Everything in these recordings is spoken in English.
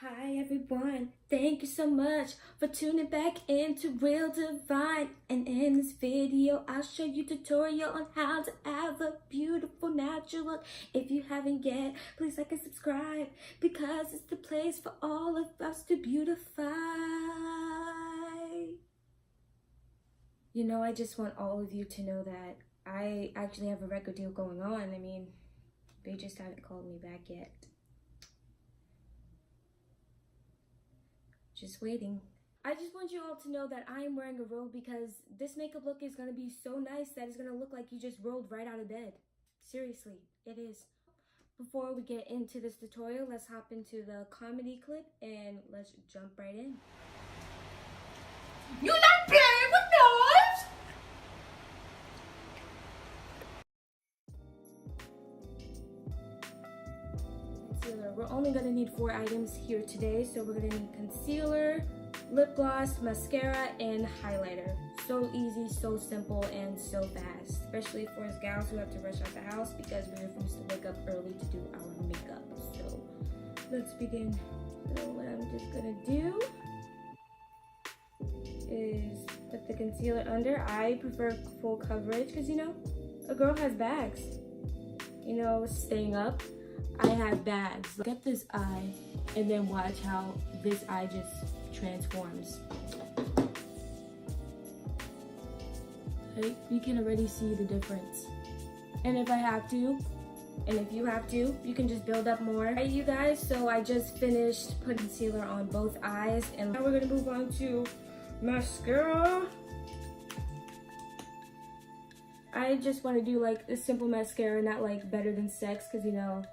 Hi everyone, thank you so much for tuning back into Real Divine. And in this video, I'll show you a tutorial on how to have a beautiful natural look. If you haven't yet, please like and subscribe because it's the place for all of us to beautify. You know, I just want all of you to know that I actually have a record deal going on. I mean, they just haven't called me back yet. Just waiting. I just want you all to know that I am wearing a robe because this makeup look is going to be so nice that it's going to look like you just rolled right out of bed. Seriously, it is. Before we get into this tutorial, let's hop into the comedy clip and let's jump right in. You not playing with knives? Concealer. We're only going to need 4 items here today. So we're going to need concealer, lip gloss, mascara, and highlighter. So easy, so simple, and so fast. Especially for us gals who have to rush out the house because we refuse to wake up early to do our makeup. So let's begin. So what I'm just going to do is put the concealer under. I prefer full coverage because, you know, a girl has bags. You know, staying up. I have bags. Look at this eye and then watch how this eye just transforms. Right? You can already see the difference. And if I have to, and if you have to, you can just build up more. Alright, you guys, so I just finished putting concealer on both eyes and now we're gonna move on to mascara. I just want to do like a simple mascara, not like Better Than Sex, because you know,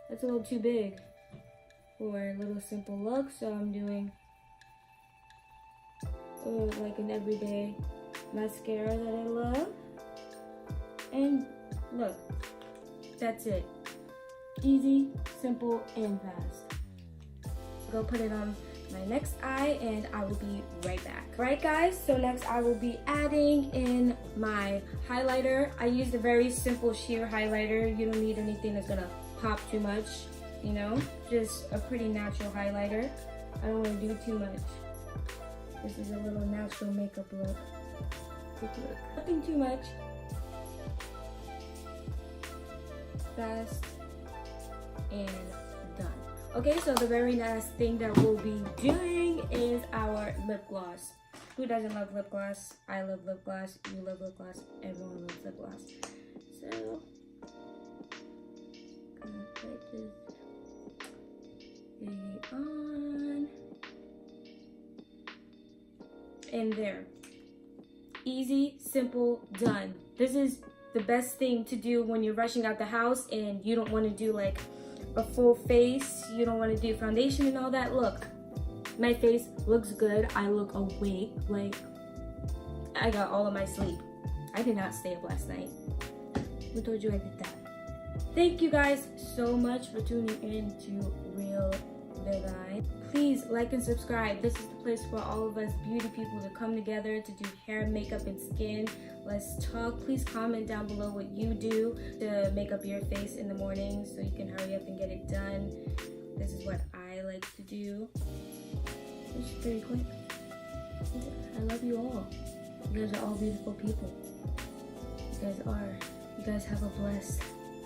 that's a little too big for a little simple look. So I'm doing like an everyday mascara that I love. And look, that's it. Easy, simple, and fast. So go put it on my next eye and I will be right back. Right guys, so next I will be adding in my highlighter. I used a very simple sheer highlighter. You don't need anything that's gonna pop too much, you know, just a pretty natural highlighter. I don't want to do too much. This is a little natural makeup look. Quick look. Nothing too much. Fast and done. Okay, so the very last thing that we'll be doing is our lip gloss. Who doesn't love lip gloss? I love lip gloss. You love lip gloss. Everyone loves lip gloss. So gonna put this thing on. And there. Easy, simple, done. This is the best thing to do when you're rushing out the house and you don't want to do like a full face. You don't want to do foundation and all that. Look, my face looks good. I look awake. Like, I got all of my sleep. I did not stay up last night. Who told you I did that? Thank you guys so much for tuning in to Real Divine. Please like and subscribe. This is the place for all of us beauty people to come together to do hair, makeup, and skin. Let's talk. Please comment down below what you do to make up your face in the morning so you can hurry up and get it done. This is what I like to do. It's pretty quick. I love you all. You guys are all beautiful people. You guys are. You guys have a blessed,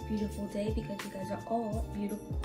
beautiful day because you guys are all beautiful.